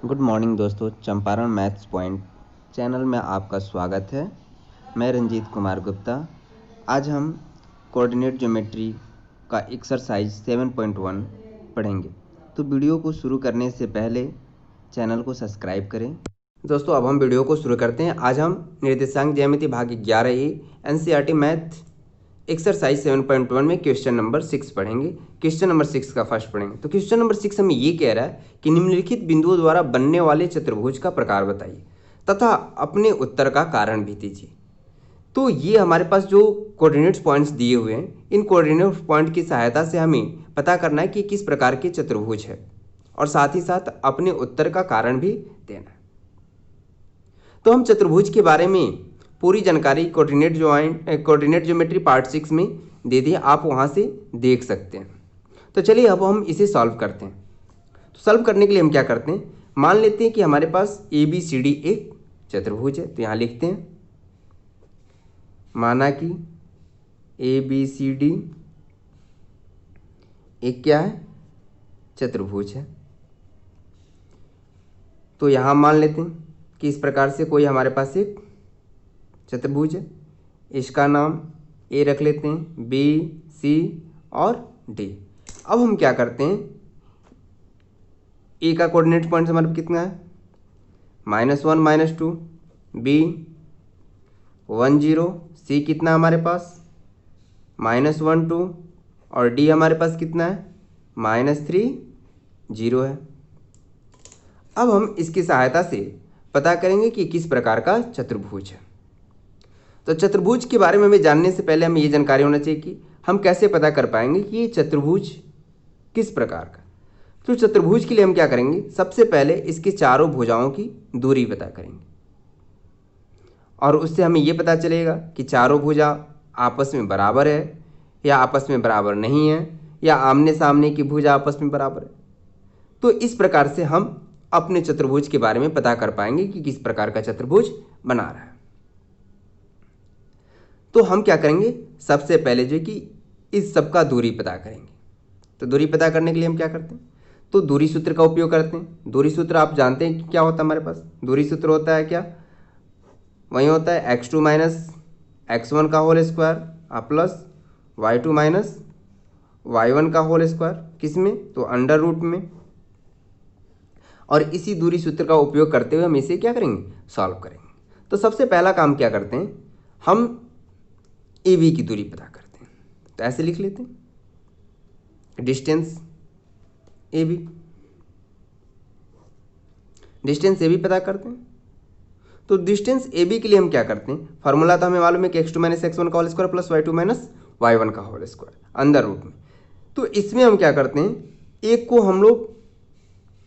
Good morning दोस्तों, Champaran maths point channel में आपका स्वागत है। मैं रंजीत कुमार गुप्ता। आज हम कोऑर्डिनेट ज्योमेट्री का एक्सरसाइज 7.1 पढ़ेंगे। तो वीडियो को शुरू करने से पहले चैनल को सब्सक्राइब करें। दोस्तों, अब हम वीडियो को शुरू करते हैं। आज हम निर्देशांक ज्यामिति भाग 11 NCERT मैथ एक्सरसाइज 7.1 में क्वेश्चन नंबर 6 पढ़ेंगे। क्वेश्चन नंबर 6 का फर्स्ट पढ़ेंगे। तो क्वेश्चन नंबर 6 हमें ये कह रहा है कि निम्नलिखित बिंदुओं द्वारा बनने वाले चतुर्भुज का प्रकार बताइए तथा अपने उत्तर का कारण भी दीजिए। तो ये हमारे पास जो कोऑर्डिनेट्स पॉइंट्स दिए हुए हैं, इन कोऑर्डिनेट पॉइंट की सहायता से हमें पता करना है कि किस प्रकार के चतुर्भुज है और साथ ही साथ अपने उत्तर का कारण भी देना है। तो हम चतुर्भुज के बारे में पूरी जानकारी कोऑर्डिनेट ज्योमेट्री पार्ट 6 में दे दी, आप वहाँ से देख सकते हैं। तो चलिए अब हम इसे सॉल्व करते हैं। तो सॉल्व करने के लिए हम क्या करते हैं, मान लेते हैं कि हमारे पास ABCD एक चतुर्भुज है। तो यहाँ लिखते हैं, माना कि ABCD एक क्या है, चतुर्भुज है। तो यहाँ मान लेते हैं कि इस प्रकार से कोई हमारे पास एक चतुर्भुज है, इसका नाम A रख लेते हैं, B, C और D। अब हम क्या करते हैं, A का कोऑर्डिनेट पॉइंट हमारे पास कितना है, -1 -2, B 1 0, C कितना हमारे पास -1 2 और D हमारे पास कितना है -3 0 है। अब हम इसकी सहायता से पता करेंगे कि किस प्रकार का चतुर्भुज है। तो चतुर्भुज के बारे में हमें जानने से पहले हमें ये जानकारी होना चाहिए कि हम कैसे पता कर पाएंगे कि ये चतुर्भुज किस प्रकार का। तो चतुर्भुज के लिए हम क्या करेंगे, सबसे पहले इसके चारों भुजाओं की दूरी पता करेंगे और उससे हमें ये पता चलेगा कि चारों भुजा आपस में बराबर है या आपस में बराबर नहीं है या आमने सामने की भुजा आपस में बराबर है। तो इस प्रकार से हम अपने चतुर्भुज के बारे में पता कर पाएंगे कि किस प्रकार का चतुर्भुज बना रहा है। तो हम क्या करेंगे, सबसे पहले जो कि इस सब का दूरी पता करेंगे। तो दूरी पता करने के लिए हम क्या करते हैं, तो दूरी सूत्र का उपयोग करते हैं। दूरी सूत्र आप जानते हैं कि क्या होता है, हमारे पास दूरी सूत्र होता है क्या, वही होता है x2 - x1 का whole square plus y2 - y1 का होल स्क्वायर, किस में, तो अंडर रूट में। और इसी दूरी सूत्र का उपयोग करते हुए हम इसे क्या करेंगे, सॉल्व करेंगे। तो सबसे पहला काम क्या करते हैं, हम AB की दूरी पता करते हैं। तो ऐसे लिख लेते हैं, डिस्टेंस AB पता करते हैं। तो डिस्टेंस AB के लिए हम क्या करते हैं, फार्मूला तो हमें मालूम है कि x2 - x1 का whole square plus y2 - y1 का होल स्क्वायर अंदर रूट में। तो इसमें हम क्या करते हैं, एक को हम लोग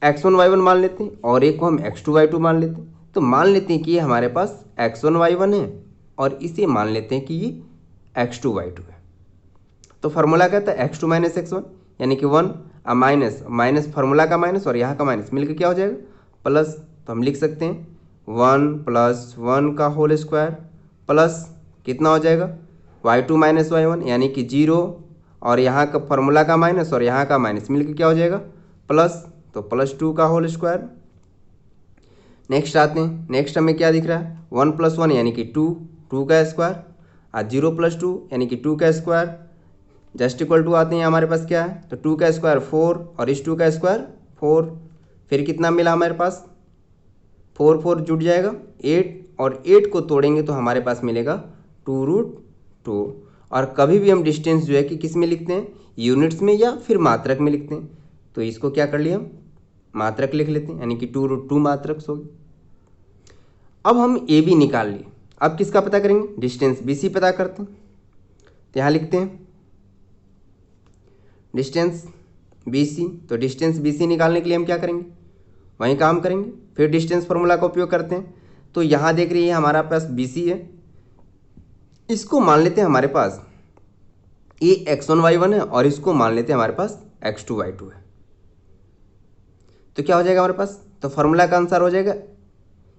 x1 y1 मान लेते हैं और एक को हम x2 y2 मान लेते हैं। तो मान लेते हैं कि ये हमारे पास x1 y1 है और इसे मान लेते हैं कि ये x2 y2 है। तो फार्मूला कहता है x2 - x1 यानी कि 1 माइनस माइनस फार्मूला का माइनस और यहाँ का माइनस मिलकर क्या हो जाएगा, प्लस। तो हम लिख सकते हैं 1 + 1 का होल स्क्वायर प्लस कितना हो जाएगा y2 - y1 यानी कि 0 और यहाँ का फार्मूला का माइनस और यहाँ का माइनस मिलकर क्या हो जाएगा, प्लस। तो +2 का होल स्क्वायर। नेक्स्ट आते हैं, नेक्स्ट हमें क्या दिख रहा है, 1 + 1 यानी कि 2 का स्क्वायर और 0 + 2 यानी कि 2 का स्क्वायर जस्ट इक्वल टू आते हैं हमारे पास क्या है, तो 2 का स्क्वायर 4 और इस 2 का स्क्वायर 4। फिर कितना मिला हमारे पास, 4 4 जुड़ जाएगा 8 और 8 को तोड़ेंगे तो हमारे पास मिलेगा 2√2। और कभी भी हम डिस्टेंस जो है कि किस में लिखते हैं, यूनिट्स में या फिर मात्रक में लिखते हैं। तो इसको क्या कर लिया, हम मात्रक लिख लेते हैं यानी कि 2√2 मात्रक हो गई। अब हम AB निकाल लिए, अब किसका पता करेंगे, डिस्टेंस BC पता करते हैं। तो यहाँ लिखते हैं डिस्टेंस BC। तो डिस्टेंस BC निकालने के लिए हम क्या करेंगे, वहीं काम करेंगे, फिर डिस्टेंस फार्मूला का उपयोग करते हैं। तो यहाँ देख रही है हमारा पास BC है, इसको मान लेते हैं हमारे पास ये x1 y1 है और इसको मान लेते हैं हमारे पास x2 y2 है। तो क्या हो जाएगा हमारे पास, तो फार्मूला का अनुसार हो जाएगा,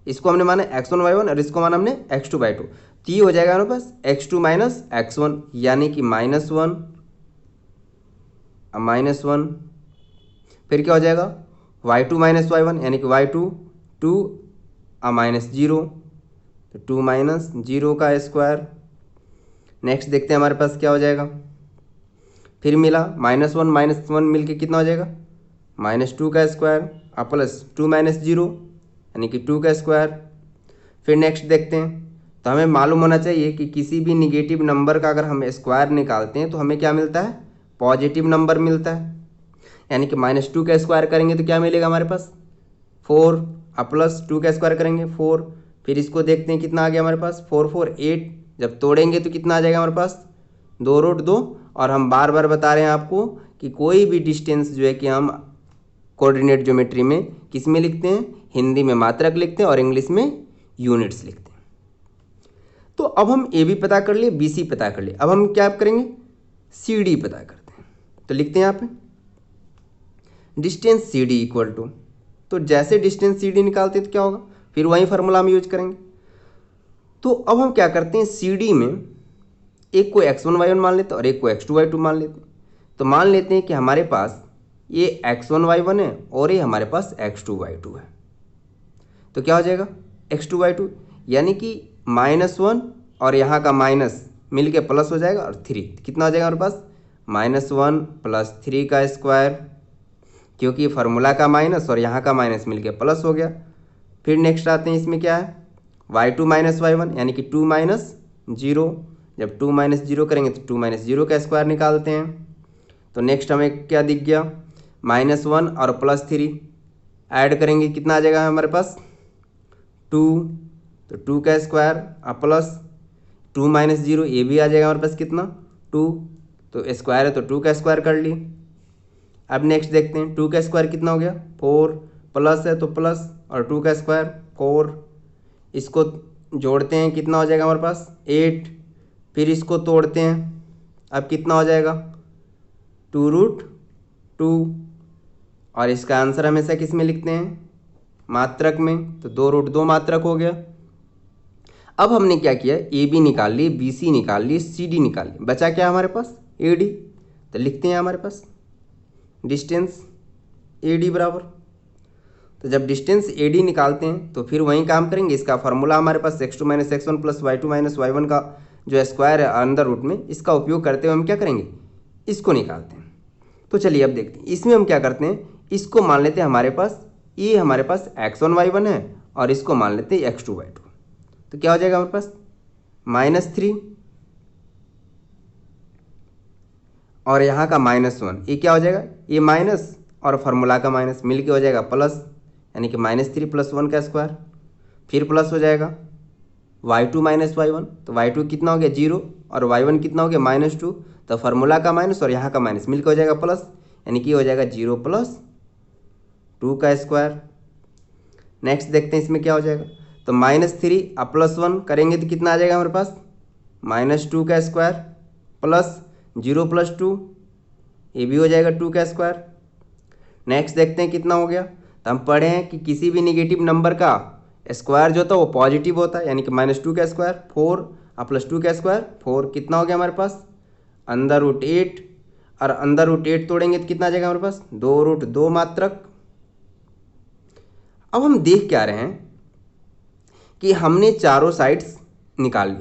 इसको हमने माना x1 y1 और इसको माना हमने x2 y2। तो ये हो जाएगा हमारे पास x2 - x1 यानी कि -1 -1। फिर क्या हो जाएगा y2 माइनस y1 यानी कि y2 2 माइनस 0, तो 2 माइनस 0 का स्क्वायर। नेक्स्ट देखते हैं हमारे पास क्या हो जाएगा। फिर मिला माइनस वन मिल के कितना हो जाएगा, -2 का स्क्वायर प्लस 2 माइनस 0 यानी कि 2 का स्क्वायर। फिर नेक्स्ट देखते हैं, तो हमें मालूम होना चाहिए कि किसी भी निगेटिव नंबर का अगर हम स्क्वायर निकालते हैं तो हमें क्या मिलता है, पॉजिटिव नंबर मिलता है। यानी कि -2 का स्क्वायर करेंगे तो क्या मिलेगा हमारे पास 4, प्लस 2 का स्क्वायर करेंगे 4। फिर इसको देखते हैं कितना आ गया हमारे पास 4 4 8, जब तोड़ेंगे तो कितना आ जाएगा हमारे पास 2√2। और हम बार बार बता रहे हैं आपको कि कोई भी डिस्टेंस जो है कि हम कोऑर्डिनेट ज्योमेट्री में किस में लिखते हैं, हिंदी में मात्रक लिखते हैं और इंग्लिश में यूनिट्स लिखते हैं। तो अब हम ए बी पता कर लिए, बी सी पता कर लिए, अब हम क्या करेंगे, सी डी पता करते हैं। तो लिखते हैं यहाँ पे distance C D equal to, तो जैसे डिस्टेंस सी डी निकालते हैं तो क्या होगा, फिर वही फार्मूला हम यूज करेंगे। तो अब हम क्या करते हैं, सी डी में एक को x1 y1 मान लेते हैं और एक को x2 y2 मान लेते हैं। तो मान लेते हैं कि हमारे पास ये x1 y1 है और ये हमारे पास x2 y2 है। तो क्या हो जाएगा x2 y2 यानी कि -1 और यहाँ का माइनस मिल के प्लस हो जाएगा और 3, कितना हो जाएगा हमारे पास -1 प्लस 3 का स्क्वायर, क्योंकि फार्मूला का माइनस और यहाँ का माइनस मिल के प्लस हो गया। फिर नेक्स्ट आते हैं, इसमें क्या है y2 माइनस y1 यानी कि 2 माइनस 0, जब 2 माइनस 0 करेंगे तो 2 माइनस 0 का स्क्वायर निकालते हैं। तो नेक्स्ट हमें क्या दिख गया, -1 और +3 ऐड करेंगे कितना आ जाएगा हमारे पास 2, तो 2 का स्क्वायर प्लस 2 माइनस 0 ये भी आ जाएगा हमारे पास कितना 2, तो स्क्वायर है तो 2 का स्क्वायर कर लिए। अब नेक्स्ट देखते हैं 2 का स्क्वायर कितना हो गया 4, प्लस है तो प्लस और 2 का स्क्वायर 4, इसको जोड़ते हैं कितना हो जाएगा हमारे पास 8। फिर इसको तोड़ते हैं, अब कितना हो जाएगा 2√2, और इसका आंसर हमेशा किस में लिखते हैं, मात्रक में, तो 2√2 मात्रक हो गया। अब हमने क्या किया, ए बी निकाल लिए, बी सी निकाल लिए, सी डी निकाल लिए, बचा क्या हमारे पास ए डी। तो लिखते हैं हमारे पास डिस्टेंस ए डी बराबर, तो जब डिस्टेंस ए डी निकालते हैं तो फिर वही काम करेंगे। इसका फार्मूला हमारे पास x2 minus x1 plus y2 minus y1 का जो स्क्वायर है अंडर रूट में, इसका उपयोग करते हुए हम क्या करेंगे, इसको निकालते हैं। तो चलिए अब देखते हैं, इसमें हम क्या करते हैं, इसको मान लेते हैं हमारे पास, ये हमारे पास x1 y1 है और इसको मान लेते हैं x2 y2। तो क्या हो जाएगा हमारे पास -3 और यहाँ का -1, ये क्या हो जाएगा, ये माइनस और फार्मूला का माइनस मिल के हो जाएगा प्लस, यानी कि -3 + 1 का स्क्वायर। फिर प्लस हो जाएगा y2 माइनस y1, तो y2 कितना हो गया 0 और y1 कितना हो गया -2, तो फार्मूला का माइनस और यहाँ का माइनस मिलकर हो जाएगा प्लस, यानी कि हो जाएगा 0 + 2 का स्क्वायर। नेक्स्ट देखते हैं इसमें क्या हो जाएगा, तो -3 + 1 करेंगे तो कितना आ जाएगा हमारे पास -2 का स्क्वायर प्लस 0 + 2, ये भी हो जाएगा 2 का स्क्वायर। नेक्स्ट देखते हैं कितना हो गया, तो हम पढ़े हैं कि किसी भी निगेटिव नंबर का स्क्वायर जो होता है वो पॉजिटिव होता है, यानी कि -2 का स्क्वायर 4 + 2 का स्क्वायर 4, कितना हो गया हमारे पास √8, और √8 तोड़ेंगे तो कितना आ जाएगा हमारे पास 2√2 मात्रक। अब हम देख क्या रहे हैं कि हमने चारों साइड्स निकाल ली,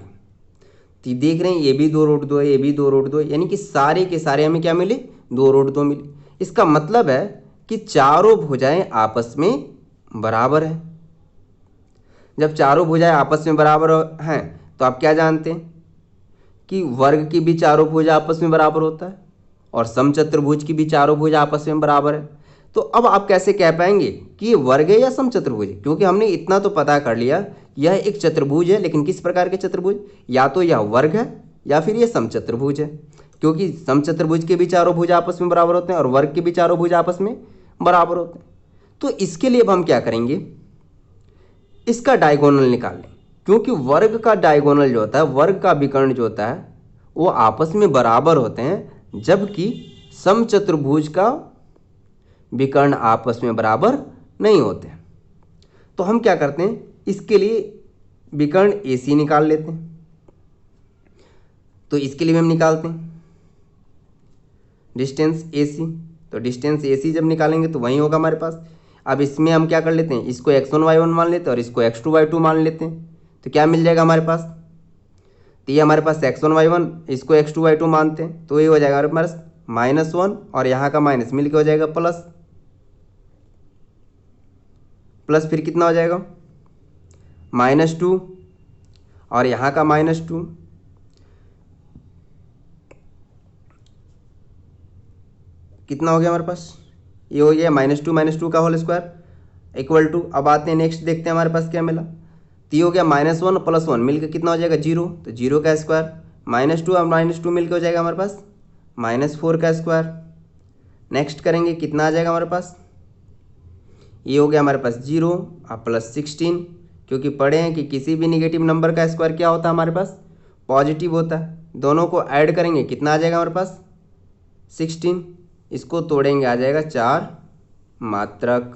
तो देख रहे हैं ये भी 2√2 है, ये भी 2√2 है, यानी कि सारे के सारे हमें क्या मिले 2√2 मिले। इसका मतलब है कि चारों भुजाएं आपस में बराबर हैं। जब चारों भुजाएं आपस में बराबर हैं तो आप क्या जानते हैं कि वर्ग की भी चारों भुजा आपस में बराबर होता है और समचतुर्भुज की भी चारों भुजा आपस में बराबर है। तो अब आप कैसे कह पाएंगे कि ये वर्ग है या समचतुर्भुज है, क्योंकि हमने इतना तो पता कर लिया यह एक चतुर्भुज है, लेकिन किस प्रकार के चतुर्भुज, या तो यह वर्ग है या फिर यह समचतुर्भुज है, क्योंकि समचतुर्भुज के भी चारों भुजा आपस में बराबर होते हैं और वर्ग के भी चारों भुजा आपस में बराबर होते हैं। तो इसके लिए अब हम क्या करेंगे, इसका डायगोनल निकाल लें, क्योंकि वर्ग का डायगोनल जो होता है, वर्ग का विकर्ण जो होता है वो आपस में बराबर होते हैं, जबकि समचतुर्भुज का विकर्ण आपस में बराबर नहीं होते। तो हम क्या करते हैं, इसके लिए विकर्ण AC निकाल लेते हैं। तो इसके लिए हम निकालते हैं डिस्टेंस AC, तो डिस्टेंस AC जब निकालेंगे तो वही होगा हमारे पास। अब इसमें हम क्या कर लेते हैं, इसको x1 y1 मान लेते हैं और इसको x2 y2 मान लेते हैं। तो क्या मिल जाएगा हमारे पास, तो ये हमारे पास x1 y1, इसको x2 y2 मानते हैं, तो ये हो जाएगा हमारे पास -1 और यहाँ का माइनस मिल के हो जाएगा प्लस। प्लस फिर कितना हो जाएगा -2 और यहाँ का -2, कितना हो गया हमारे पास, ये हो गया -2 का होल स्क्वायर इक्वल टू। अब आते हैं नेक्स्ट, देखते हैं हमारे पास क्या मिला। तो ये हो गया -1 + 1 मिलकर कितना हो जाएगा 0, तो 0 का स्क्वायर, -2 और -2 मिलकर हो जाएगा हमारे पास -4 का स्क्वायर। नेक्स्ट करेंगे कितना आ जाएगा हमारे पास, ये हो गया हमारे पास 0 और +16, क्योंकि पढ़े हैं कि किसी भी निगेटिव नंबर का स्क्वायर क्या होता है हमारे पास, पॉजिटिव होता है। दोनों को ऐड करेंगे कितना आ जाएगा हमारे पास 16, इसको तोड़ेंगे आ जाएगा 4 मात्रक।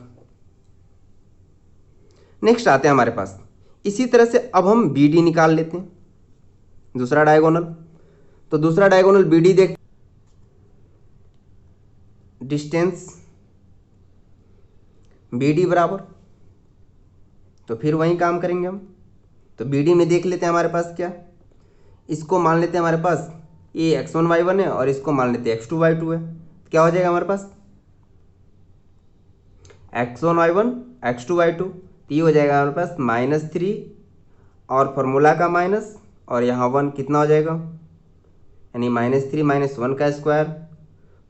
नेक्स्ट आते हैं हमारे पास, इसी तरह से अब हम बी डी निकाल लेते हैं, दूसरा डायगोनल। तो दूसरा डायगोनल बी डी देख, डिस्टेंस बी डी बराबर, तो फिर वही काम करेंगे हम। तो बी डी में देख लेते हैं हमारे पास क्या, इसको मान लेते हैं हमारे पास ये x1 y1 है और इसको मान लेते हैं x2 y2 है। क्या हो जाएगा हमारे पास x1 y1 x2 y2, तो ये हो जाएगा हमारे पास -3 और फॉर्मूला का माइनस और यहाँ 1, कितना हो जाएगा, यानी -3 -1 का स्क्वायर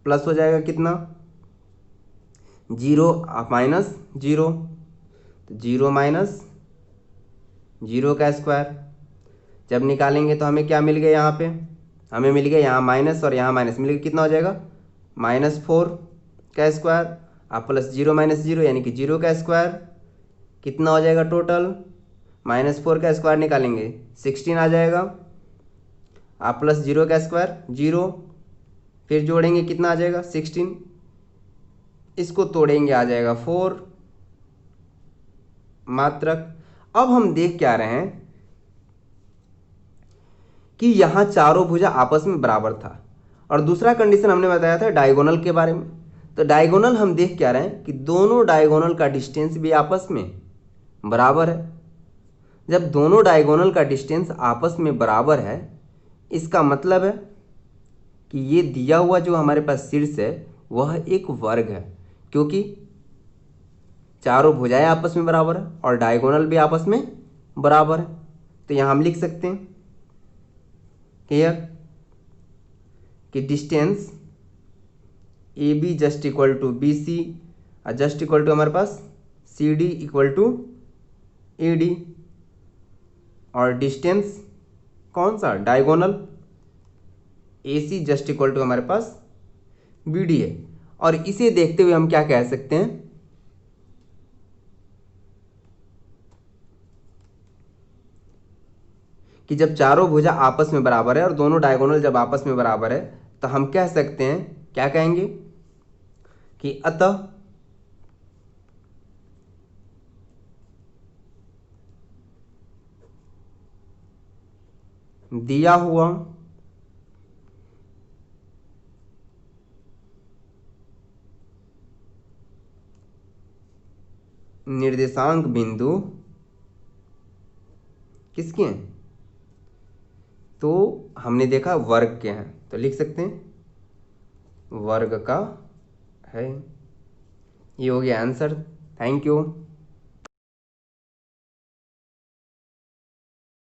प्लस हो जाएगा कितना 0 -0, तो 0 -0 का स्क्वायर। जब निकालेंगे तो हमें क्या मिल गया, यहाँ पे हमें मिल गया यहाँ माइनस और यहाँ माइनस मिल गया, कितना हो जाएगा -4 का स्क्वायर और प्लस 0 -0 यानी कि 0 का स्क्वायर, कितना हो जाएगा टोटल, -4 का स्क्वायर निकालेंगे 16 आ जाएगा और प्लस 0 का स्क्वायर 0, फिर जोड़ेंगे कितना आ जाएगा 16, इसको तोड़ेंगे आ जाएगा 4 मात्रक। अब हम देख क्या रहे हैं कि यहाँ चारों भुजा आपस में बराबर था, और दूसरा कंडीशन हमने बताया था डायगोनल के बारे में। तो डायगोनल हम देख क्या रहे हैं कि दोनों डायगोनल का डिस्टेंस भी आपस में बराबर है। जब दोनों डायगोनल का डिस्टेंस आपस में बराबर है, इसका मतलब है कि ये दिया हुआ जो हमारे पास शीर्ष है वह एक वर्ग है, क्योंकि चारों भुजाएं आपस में बराबर है और डायगोनल भी आपस में बराबर है। तो यहाँ हम लिख सकते हैं क्लियर कि distance A B just equal to B C और जस्ट इक्वल टू हमारे पास C D equal to A D, और डिस्टेंस कौन सा diagonal A C just equal to हमारे पास बी डी है। और इसे देखते हुए हम क्या कह सकते हैं कि जब चारों भुजा आपस में बराबर है और दोनों डायगोनल जब आपस में बराबर है, तो हम कह सकते हैं, क्या कहेंगे कि अतः दिया हुआ निर्देशांक बिंदु किसके हैं, तो हमने देखा वर्ग के हैं, तो लिख सकते हैं वर्ग का है। ये हो गया आंसर। Thank you.